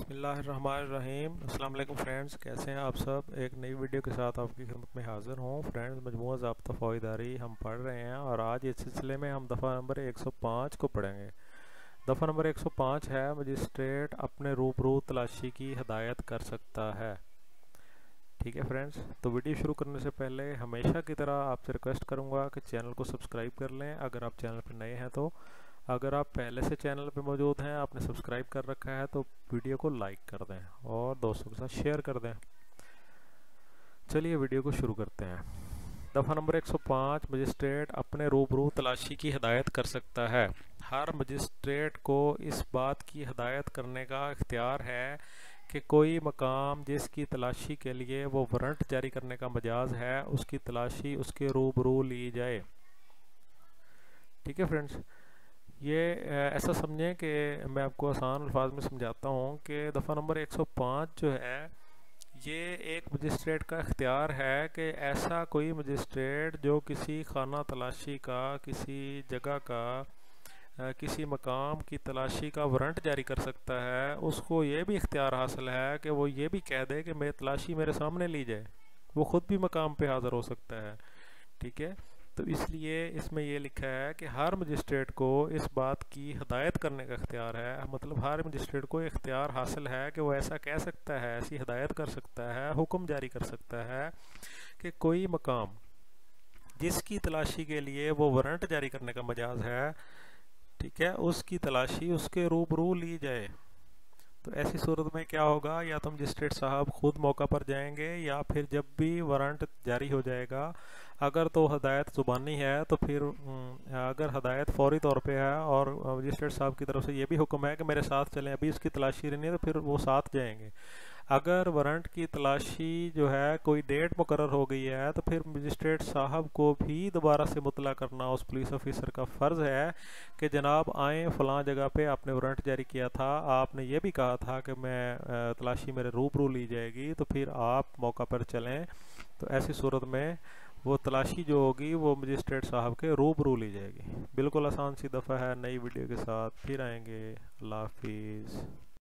बिस्मिल्लाहिर्रहमानिर्रहीम। अस्सलाम वालेकुम फ्रेंड्स, कैसे हैं आप सब। एक नई वीडियो के साथ आपकी खिदमत में हाज़िर हूँ। फ्रेंड्स, मजमूआ ज़ाब्ता फ़ौजदारी हम पढ़ रहे हैं और आज इस सिलसिले में हम दफ़ा नंबर 105 को पढ़ेंगे। दफ़ा नंबर 105 है मजिस्ट्रेट अपने रूबरू तलाशी की हदायत कर सकता है। ठीक है फ्रेंड्स, तो वीडियो शुरू करने से पहले हमेशा की तरह आपसे रिक्वेस्ट करूँगा कि चैनल को सब्सक्राइब कर लें अगर आप चैनल पर नए हैं तो। अगर आप पहले से चैनल पर मौजूद हैं, आपने सब्सक्राइब कर रखा है, तो वीडियो को लाइक कर दें और दोस्तों के साथ शेयर कर दें। चलिए वीडियो को शुरू करते हैं। दफ़ा नंबर 105, मजिस्ट्रेट अपने रूबरू तलाशी की हदायत कर सकता है। हर मजिस्ट्रेट को इस बात की हदायत करने का इख्तियार है कि कोई मकाम जिसकी तलाशी के लिए वो वारंट जारी करने का मजाज है, उसकी तलाशी उसके रूबरू ली जाए। ठीक है फ्रेंड्स, ये ऐसा समझें कि मैं आपको आसान अल्फाज में समझाता हूँ कि दफ़ा नंबर 105 जो है ये एक मजिस्ट्रेट का इख्तियार है कि ऐसा कोई मजिस्ट्रेट जो किसी खाना तलाशी का, किसी जगह का, किसी मकाम की तलाशी का वारंट जारी कर सकता है, उसको ये भी इख्तियार हासिल है कि वो ये भी कह दे कि मेरी तलाशी मेरे सामने ली जाए। वो ख़ुद भी मकाम पे हाज़िर हो सकता है। ठीक है, तो इसलिए इसमें ये लिखा है कि हर मजिस्ट्रेट को इस बात की हदायत करने का इख्तियार है। मतलब हर मजिस्ट्रेट को इख्तियार हासिल है कि वो ऐसा कह सकता है, ऐसी हदायत कर सकता है, हुक्म जारी कर सकता है कि कोई मकाम जिसकी तलाशी के लिए वो वारंट जारी करने का मजाज है, ठीक है, उसकी तलाशी उसके रूबरू ली जाए। तो ऐसी सूरत में क्या होगा, या तो मजिस्ट्रेट साहब खुद मौका पर जाएंगे या फिर जब भी वारंट जारी हो जाएगा, अगर तो हदायत ज़ुबानी है तो फिर अगर हदायत फौरी तौर पे है और मजिस्ट्रेट साहब की तरफ से ये भी हुक्म है कि मेरे साथ चलें, अभी उसकी तलाशी लेनी है, तो फिर वो साथ जाएंगे। अगर वारंट की तलाशी जो है कोई डेट मुकर्रर हो गई है, तो फिर मजिस्ट्रेट साहब को भी दोबारा से मुतला करना उस पुलिस ऑफिसर का फ़र्ज़ है कि जनाब आएँ, फ़लाँ जगह पे आपने वारंट जारी किया था, आपने ये भी कहा था कि मैं तलाशी मेरे रूबरू ली जाएगी, तो फिर आप मौका पर चलें। तो ऐसी सूरत में वो तलाशी जो होगी वो मजिस्ट्रेट साहब के रूबरू ली जाएगी। बिल्कुल आसान सी दफ़ा है। नई वीडियो के साथ फिर आएंगे। अल्लाह हाफिज़।